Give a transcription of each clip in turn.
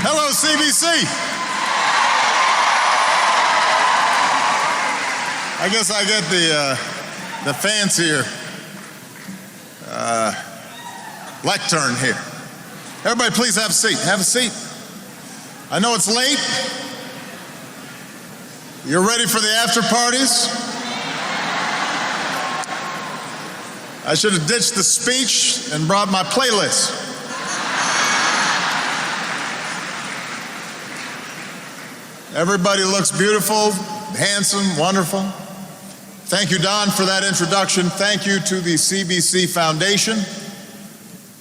Hello, CBC. I guess I get the fancier lectern here. Everybody, please have a seat. Have a seat. I know it's late. You're ready for the after parties? I should have ditched the speech and brought my playlist. Everybody looks beautiful, handsome, wonderful. Thank you, Don, for that introduction. Thank you to the CBC Foundation.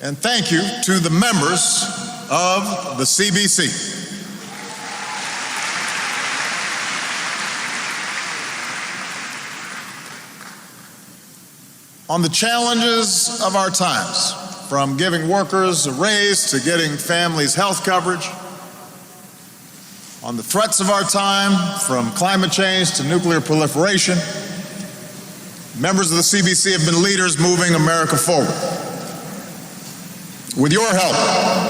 And thank you to the members of the CBC. On the challenges of our times, from giving workers a raise to getting families health coverage, on the threats of our time, from climate change to nuclear proliferation, members of the CBC have been leaders moving America forward. With your help,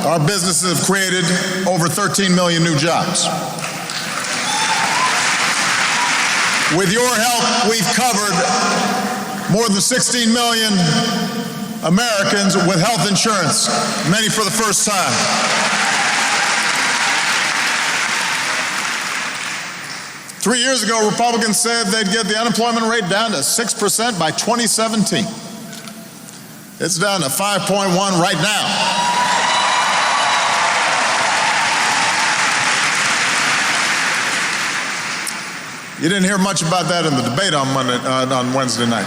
our businesses have created over 13 million new jobs. With your help, we've covered more than 16 million Americans with health insurance, many for the first time. Three years ago, Republicans said they'd get the unemployment rate down to 6% by 2017. It's down to 5.1 right now. You didn't hear much about that in the debate on Wednesday night.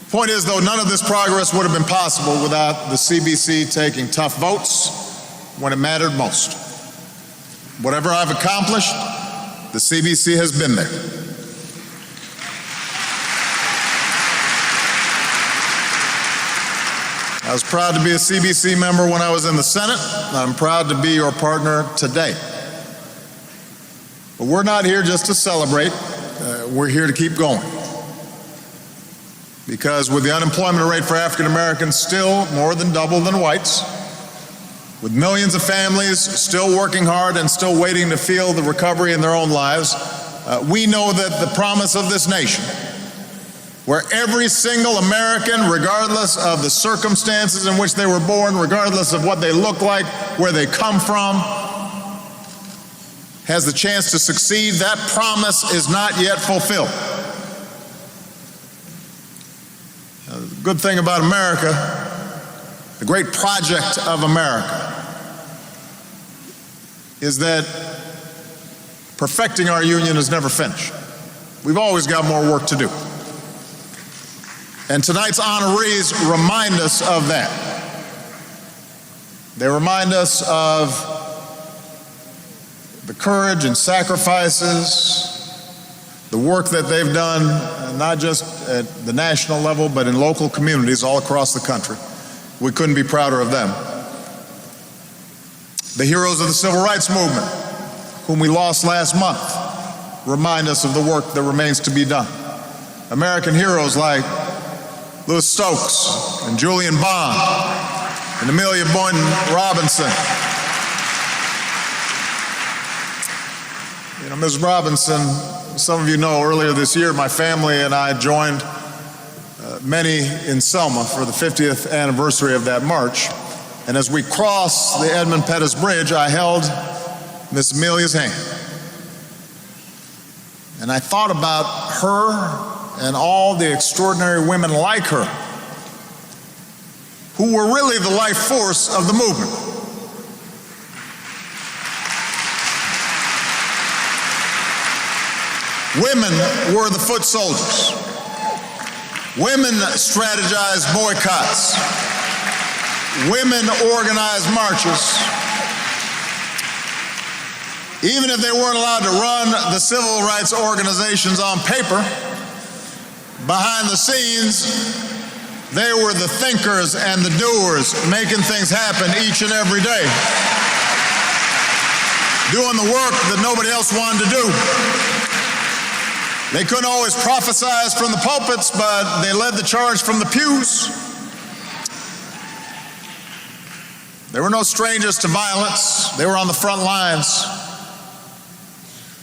Point is, though, none of this progress would have been possible without the CBC taking tough votes when it mattered most. Whatever I've accomplished, the CBC has been there. I was proud to be a CBC member when I was in the Senate. I'm proud to be your partner today. But we're not here just to celebrate. We're here to keep going. Because with the unemployment rate for African Americans still more than double than whites, with millions of families still working hard and still waiting to feel the recovery in their own lives, we know that the promise of this nation, where every single American, regardless of the circumstances in which they were born, regardless of what they look like, where they come from, has the chance to succeed, that promise is not yet fulfilled. The good thing about America, the great project of America, is that perfecting our union is never finished. We've always got more work to do. And tonight's honorees remind us of that. They remind us of the courage and sacrifices, the work that they've done, not just at the national level, but in local communities all across the country. We couldn't be prouder of them. The heroes of the Civil Rights Movement, whom we lost last month, remind us of the work that remains to be done. American heroes like Louis Stokes and Julian Bond and Amelia Boynton Robinson. You know, Ms. Robinson, some of you know, earlier this year, my family and I joined many in Selma for the 50th anniversary of that march. And as we crossed the Edmund Pettus Bridge, I held Miss Amelia's hand. And I thought about her and all the extraordinary women like her who were really the life force of the movement. Women were the foot soldiers. Women strategized boycotts. Women organized marches. Even if they weren't allowed to run the civil rights organizations on paper, behind the scenes, they were the thinkers and the doers, making things happen each and every day, doing the work that nobody else wanted to do. They couldn't always prophesize from the pulpits, but they led the charge from the pews. They were no strangers to violence. They were on the front lines.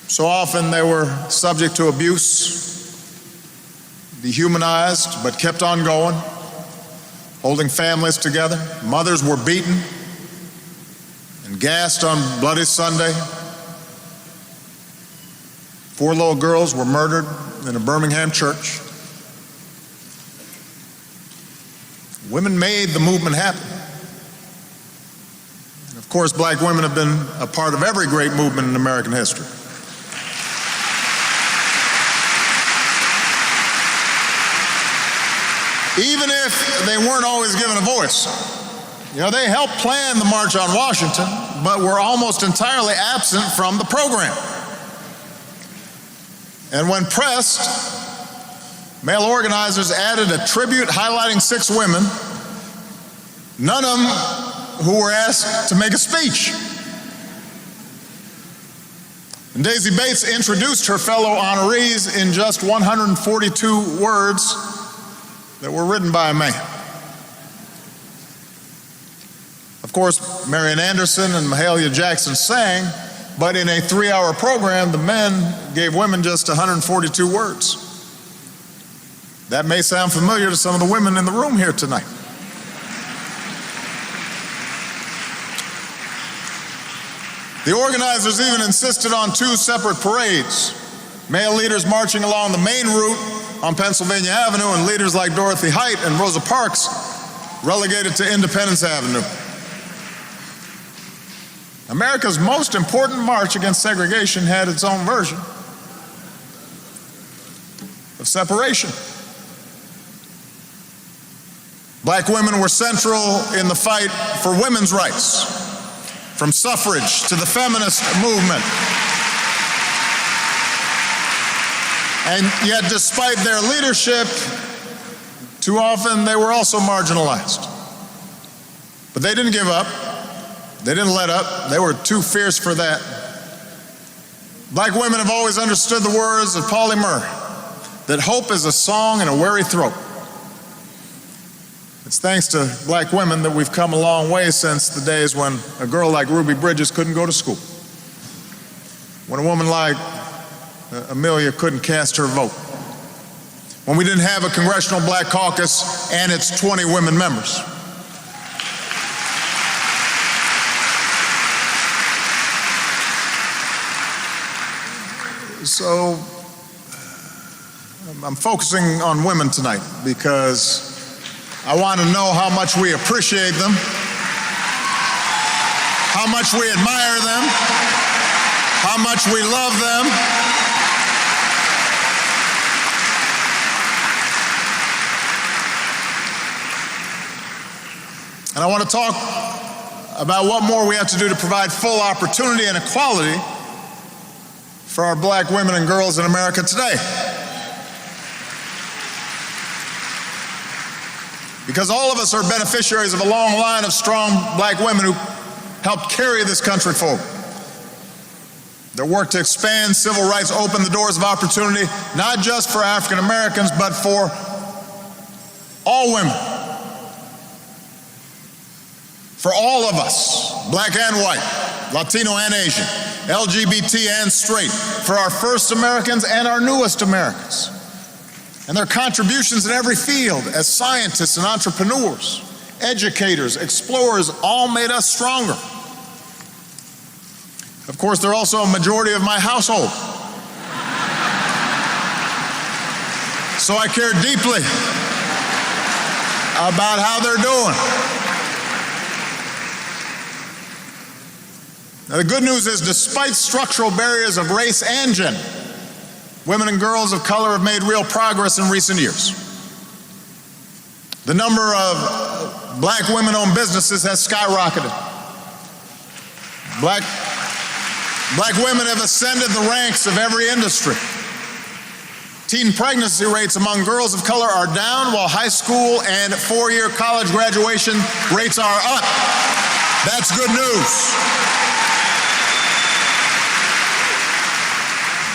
So often they were subject to abuse, dehumanized, but kept on going, holding families together. Mothers were beaten and gassed on Bloody Sunday. 4 little girls were murdered in a Birmingham church. Women made the movement happen. And of course, black women have been a part of every great movement in American history. Even if they weren't always given a voice. They helped plan the March on Washington, but were almost entirely absent from the program. And when pressed, male organizers added a tribute highlighting 6 women, none of them who were asked to make a speech. And Daisy Bates introduced her fellow honorees in just 142 words that were written by a man. Of course, Marian Anderson and Mahalia Jackson sang, but in a 3-hour program, the men gave women just 142 words. That may sound familiar to some of the women in the room here tonight. The organizers even insisted on 2 separate parades, male leaders marching along the main route on Pennsylvania Avenue and leaders like Dorothy Height and Rosa Parks relegated to Independence Avenue. America's most important march against segregation had its own version of separation. Black women were central in the fight for women's rights, from suffrage to the feminist movement. And yet, despite their leadership, too often they were also marginalized. But they didn't give up. They didn't let up. They were too fierce for that. Black women have always understood the words of Pauli Murray, that hope is a song in a weary throat. It's thanks to black women that we've come a long way since the days when a girl like Ruby Bridges couldn't go to school, when a woman like Amelia couldn't cast her vote, when we didn't have a Congressional Black Caucus and its 20 women members. So I'm focusing on women tonight because I want to know how much we appreciate them, how much we admire them, how much we love them. And I want to talk about what more we have to do to provide full opportunity and equality for our black women and girls in America today. Because all of us are beneficiaries of a long line of strong black women who helped carry this country forward. Their work to expand civil rights opened the doors of opportunity, not just for African Americans, but for all women. For all of us, black and white, Latino and Asian, LGBT and straight, for our first Americans and our newest Americans. And their contributions in every field as scientists and entrepreneurs, educators, explorers, all made us stronger. Of course, they're also a majority of my household. So I care deeply about how they're doing. Now, the good news is, despite structural barriers of race and gender, women and girls of color have made real progress in recent years. The number of black women-owned businesses has skyrocketed. Black women have ascended the ranks of every industry. Teen pregnancy rates among girls of color are down, while high school and 4-year college graduation rates are up. That's good news.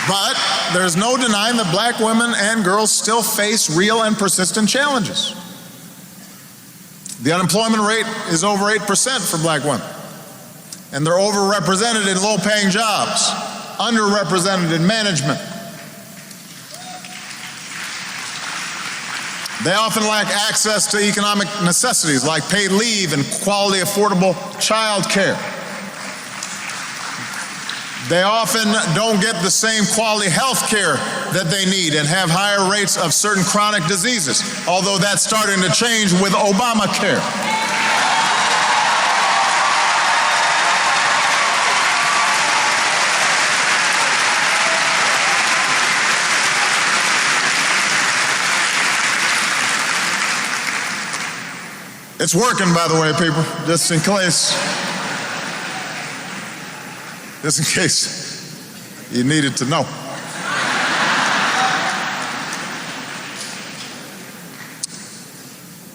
But there's no denying that black women and girls still face real and persistent challenges. The unemployment rate is over 8% for black women. And they're overrepresented in low-paying jobs, underrepresented in management. They often lack access to economic necessities like paid leave and quality, affordable child care. They often don't get the same quality health care that they need and have higher rates of certain chronic diseases, although that's starting to change with Obamacare. It's working, by the way, people, just in case you needed to know.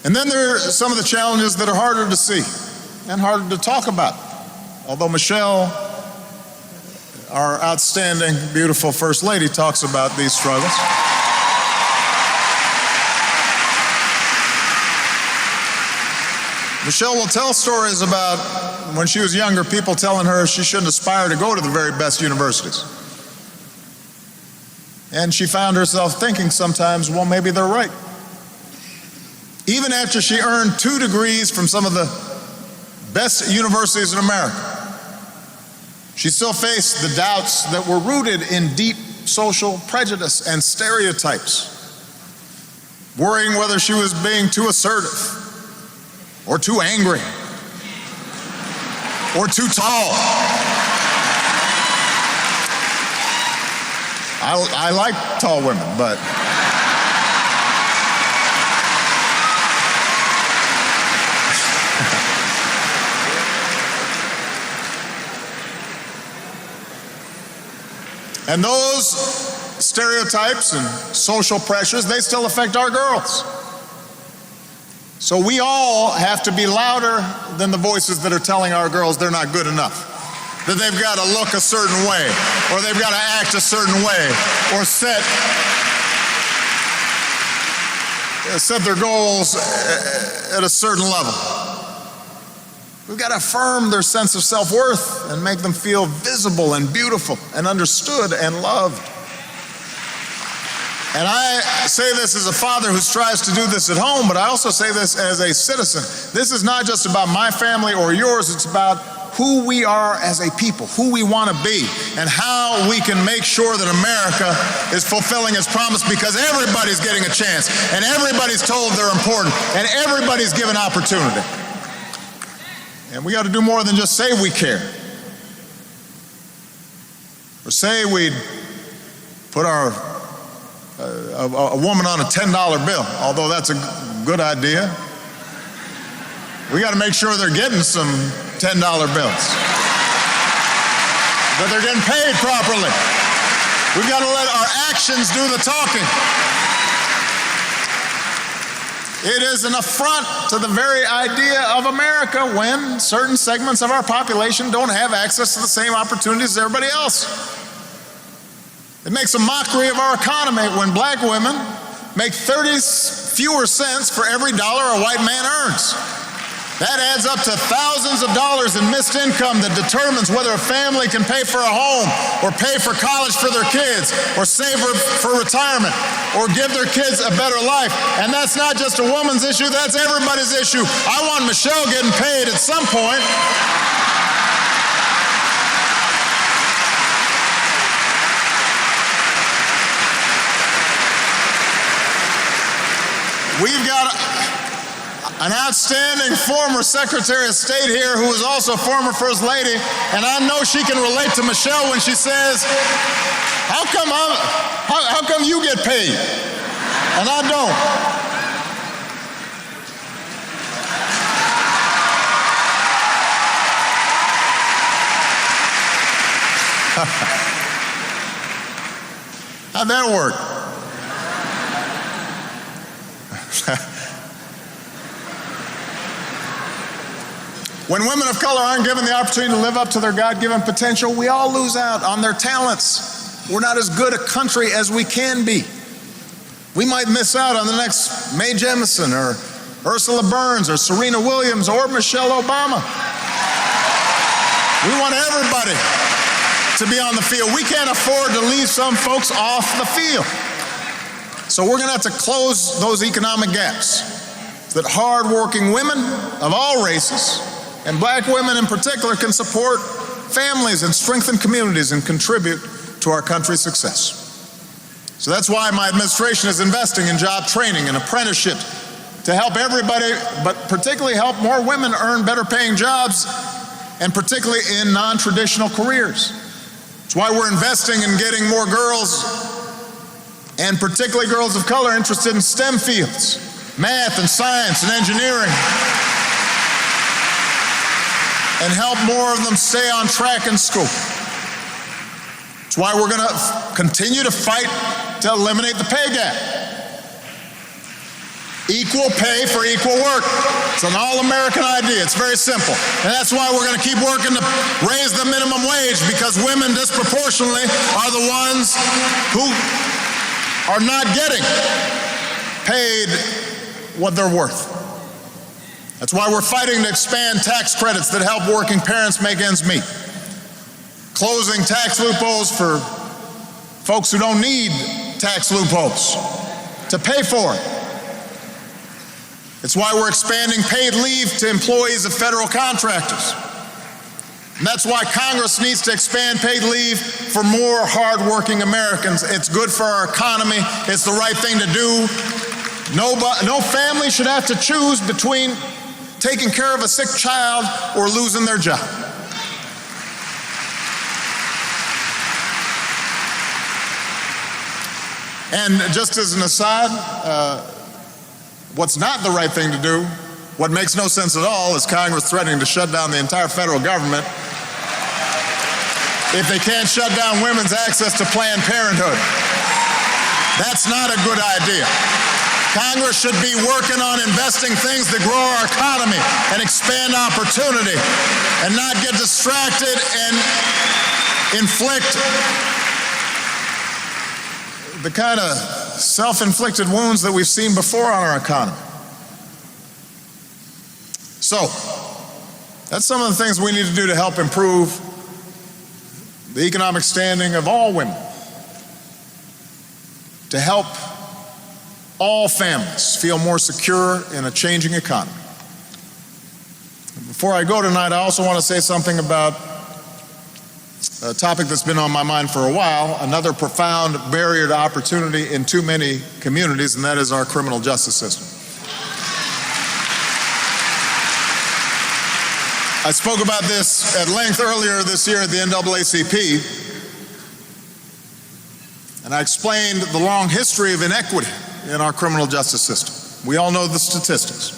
And then there are some of the challenges that are harder to see and harder to talk about. Although Michelle, our outstanding, beautiful First Lady, talks about these struggles. Michelle will tell stories about when she was younger, people telling her she shouldn't aspire to go to the very best universities. And she found herself thinking sometimes, well, maybe they're right. Even after she earned 2 degrees from some of the best universities in America, she still faced the doubts that were rooted in deep social prejudice and stereotypes, worrying whether she was being too assertive, or too angry, or too tall. I like tall women, but and those stereotypes and social pressures, they still affect our girls. So we all have to be louder than the voices that are telling our girls they're not good enough, that they've got to look a certain way, or they've got to act a certain way, or set their goals at a certain level. We've got to affirm their sense of self-worth and make them feel visible and beautiful and understood and loved. And I say this as a father who strives to do this at home, but I also say this as a citizen. This is not just about my family or yours, it's about who we are as a people, who we want to be, and how we can make sure that America is fulfilling its promise, because everybody's getting a chance, and everybody's told they're important, and everybody's given opportunity. And we got to do more than just say we care, or say we'd put a woman on a $10 bill, although that's a good idea. We got to make sure they're getting some $10 bills, that they're getting paid properly. We've got to let our actions do the talking. It is an affront to the very idea of America when certain segments of our population don't have access to the same opportunities as everybody else. It makes a mockery of our economy when black women make 30 fewer cents for every dollar a white man earns. That adds up to thousands of dollars in missed income that determines whether a family can pay for a home, or pay for college for their kids, or save for retirement, or give their kids a better life. And that's not just a woman's issue, that's everybody's issue. I want Michelle getting paid at some point. We've got an outstanding former Secretary of State here who is also former First Lady, and I know she can relate to Michelle when she says, how come you get paid and I don't? How'd that work? When women of color aren't given the opportunity to live up to their God-given potential, we all lose out on their talents. We're not as good a country as we can be. We might miss out on the next Mae Jemison or Ursula Burns or Serena Williams or Michelle Obama. We want everybody to be on the field. We can't afford to leave some folks off the field. So we're going to have to close those economic gaps so that hardworking women of all races, and black women in particular, can support families and strengthen communities and contribute to our country's success. So that's why my administration is investing in job training and apprenticeship to help everybody, but particularly help more women earn better paying jobs, and particularly in non-traditional careers. It's why we're investing in getting more girls, and particularly girls of color, interested in STEM fields, math and science and engineering, and help more of them stay on track in school. It's why we're going to continue to fight to eliminate the pay gap. Equal pay for equal work. It's an all-American idea. It's very simple. And that's why we're going to keep working to raise the minimum wage, because women disproportionately are the ones who are not getting paid what they're worth. That's why we're fighting to expand tax credits that help working parents make ends meet. Closing tax loopholes for folks who don't need tax loopholes to pay for it. It's why we're expanding paid leave to employees of federal contractors. And that's why Congress needs to expand paid leave for more hardworking Americans. It's good for our economy. It's the right thing to do. No family should have to choose between taking care of a sick child or losing their job. And just as an aside, what's not the right thing to do, what makes no sense at all, is Congress threatening to shut down the entire federal government if they can't shut down women's access to Planned Parenthood. That's not a good idea. Congress should be working on investing things that grow our economy and expand opportunity, and not get distracted and inflict the kind of self-inflicted wounds that we've seen before on our economy. So, that's some of the things we need to do to help improve the economic standing of all women, to help all families feel more secure in a changing economy. Before I go tonight, I also want to say something about a topic that's been on my mind for a while, another profound barrier to opportunity in too many communities, and that is our criminal justice system. I spoke about this at length earlier this year at the NAACP, and I explained the long history of inequity in our criminal justice system. We all know the statistics.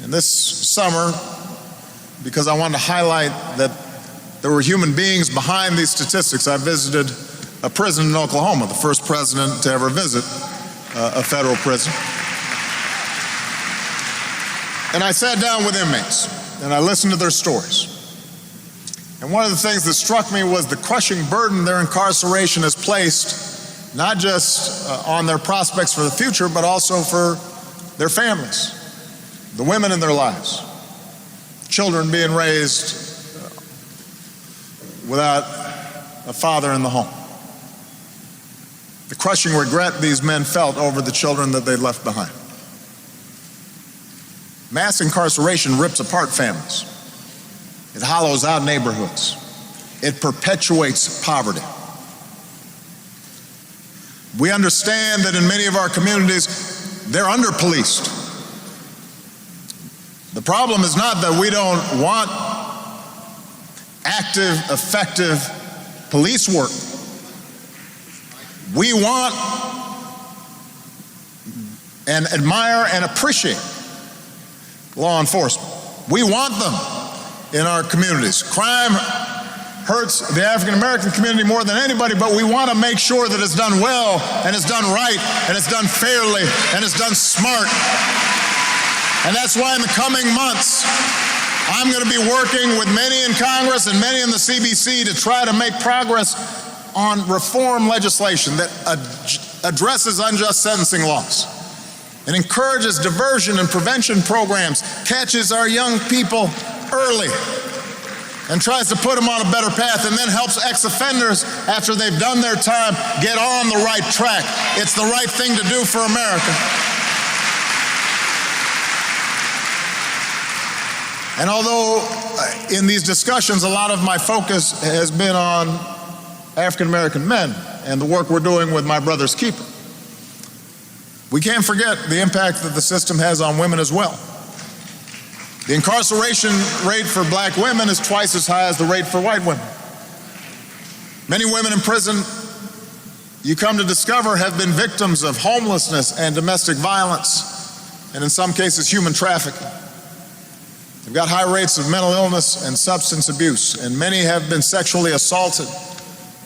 And this summer, because I wanted to highlight that there were human beings behind these statistics, I visited a prison in Oklahoma, the first president to ever visit a federal prison. And I sat down with inmates and I listened to their stories. And one of the things that struck me was the crushing burden their incarceration has placed not just on their prospects for the future, but also for their families, the women in their lives, children being raised without a father in the home. The crushing regret these men felt over the children that they left behind. Mass incarceration rips apart families. It hollows out neighborhoods. It perpetuates poverty. We understand that in many of our communities, they're under-policed. The problem is not that we don't want active, effective police work. We want and admire and appreciate law enforcement. We want them in our communities. Crime hurts the African American community more than anybody, but we want to make sure that it's done well, and it's done right, and it's done fairly, and it's done smart. And that's why in the coming months, I'm going to be working with many in Congress and many in the CBC to try to make progress on reform legislation that addresses unjust sentencing laws. and encourages diversion and prevention programs, catches our young people early, and tries to put them on a better path, and then helps ex-offenders after they've done their time get on the right track. It's the right thing to do for America. And although in these discussions a lot of my focus has been on African American men and the work we're doing with My Brother's Keeper, we can't forget the impact that the system has on women as well. The incarceration rate for black women is twice as high as the rate for white women. Many women in prison, you come to discover, have been victims of homelessness and domestic violence, and in some cases human trafficking. They've got high rates of mental illness and substance abuse, and many have been sexually assaulted,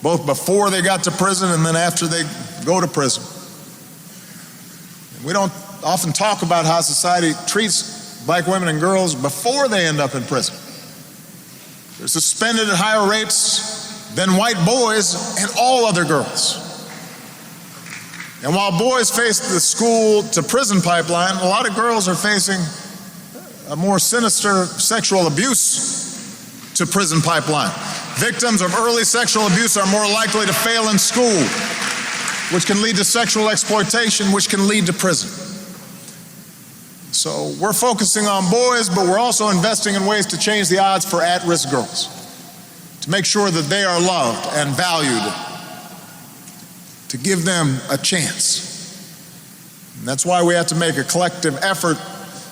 both before they got to prison and then after they go to prison. And we don't often talk about how society treats black women and girls before they end up in prison. They're suspended at higher rates than white boys and all other girls. And while boys face the school to prison pipeline, a lot of girls are facing a more sinister sexual abuse to prison pipeline. Victims of early sexual abuse are more likely to fail in school, which can lead to sexual exploitation, which can lead to prison. So we're focusing on boys, but we're also investing in ways to change the odds for at-risk girls, to make sure that they are loved and valued, to give them a chance. And that's why we have to make a collective effort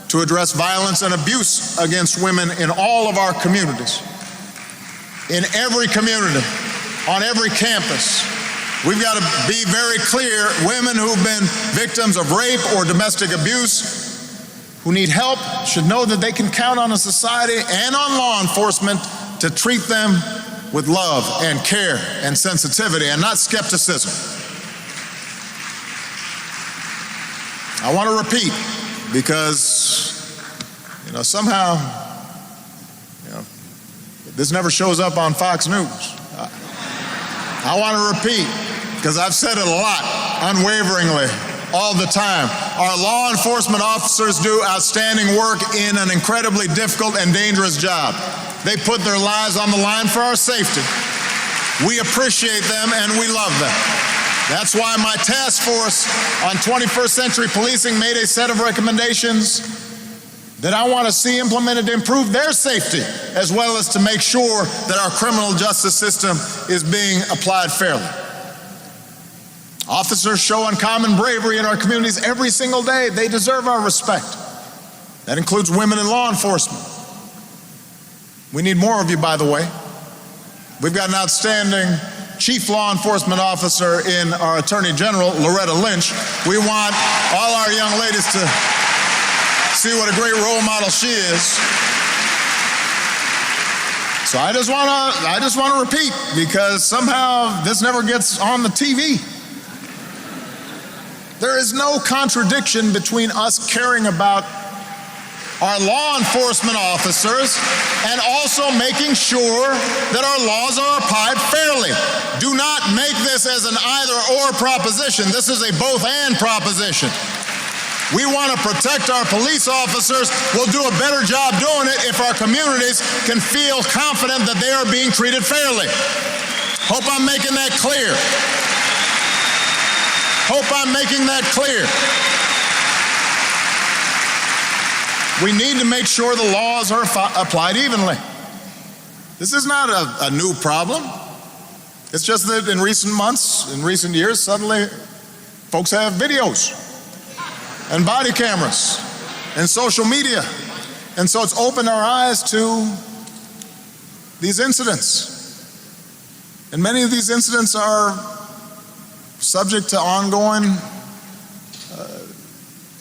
to address violence and abuse against women in all of our communities. In every community, on every campus, we've got to be very clear. Women who've been victims of rape or domestic abuse, who need help, should know that they can count on a society and on law enforcement to treat them with love and care and sensitivity and not skepticism. I want to repeat, because somehow this never shows up on Fox News. I want to repeat, because I've said it a lot, unwaveringly, all the time. Our law enforcement officers do outstanding work in an incredibly difficult and dangerous job. They put their lives on the line for our safety. We appreciate them and we love them. That's why my task force on 21st century policing made a set of recommendations that I want to see implemented to improve their safety, as well as to make sure that our criminal justice system is being applied fairly. Officers show uncommon bravery in our communities every single day. They deserve our respect. That includes women in law enforcement. We need more of you, by the way. We've got an outstanding Chief Law Enforcement Officer in our Attorney General, Loretta Lynch. We want all our young ladies to see what a great role model she is. So I just want to repeat, because somehow this never gets on the TV. There is no contradiction between us caring about our law enforcement officers and also making sure that our laws are applied fairly. Do not make this as an either-or proposition. This is a both-and proposition. We want to protect our police officers. We'll do a better job doing it if our communities can feel confident that they are being treated fairly. Hope I'm making that clear. Hope I'm making that clear. We need to make sure the laws are applied evenly. This is not a new problem. It's just that in recent months, in recent years, suddenly folks have videos and body cameras and social media. And so it's opened our eyes to these incidents. And many of these incidents are subject to ongoing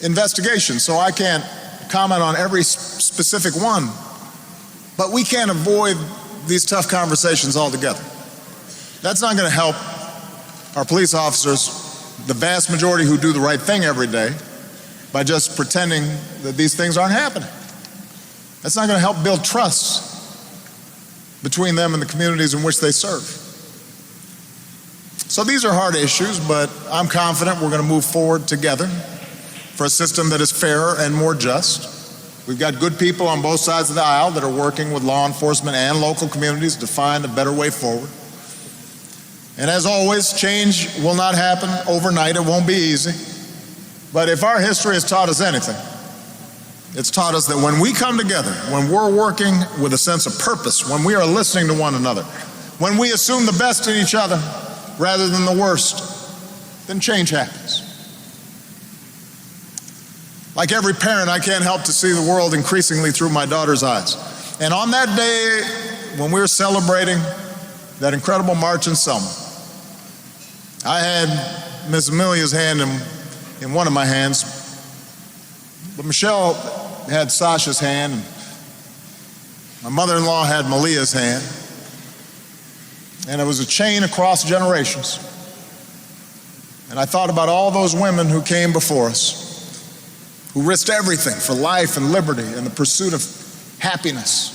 investigation, so I can't comment on every specific one, but we can't avoid these tough conversations altogether. That's not going to help our police officers, the vast majority who do the right thing every day, by just pretending that these things aren't happening. That's not going to help build trust between them and the communities in which they serve. So these are hard issues, but I'm confident we're going to move forward together. for a system that is fairer and more just. We've got good people on both sides of the aisle that are working with law enforcement and local communities to find a better way forward. And as always, change will not happen overnight. It won't be easy. But if our history has taught us anything, it's taught us that when we come together, when we're working with a sense of purpose, when we are listening to one another, when we assume the best in each other rather than the worst, then change happens. Like every parent, I can't help to see the world increasingly through my daughter's eyes. And on that day, when we were celebrating that incredible march in Selma, I had Miss Amelia's hand in one of my hands, but Michelle had Sasha's hand, and my mother-in-law had Malia's hand, and it was a chain across generations. And I thought about all those women who came before us, who risked everything for life and liberty and the pursuit of happiness,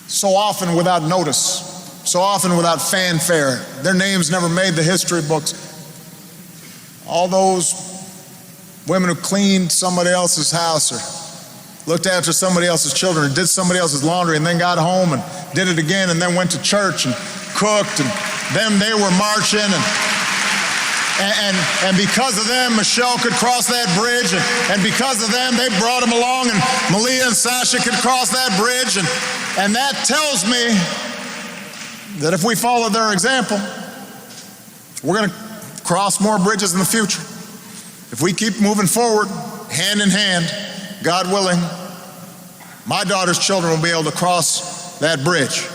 so often without notice, so often without fanfare. Their names never made the history books. All those women who cleaned somebody else's house or looked after somebody else's children or did somebody else's laundry and then got home and did it again and then went to church and cooked, and then they were marching, and because of them, Michelle could cross that bridge, and because of them, they brought him along, and Malia and Sasha could cross that bridge, and that tells me that if we follow their example, we're going to cross more bridges in the future. If we keep moving forward, hand in hand, God willing, my daughter's children will be able to cross that bridge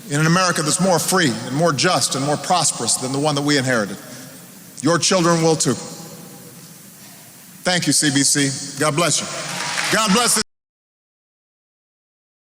in an America that's more free and more just and more prosperous than the one that we inherited. Your children will too. Thank you, CBC. God bless you. God bless you.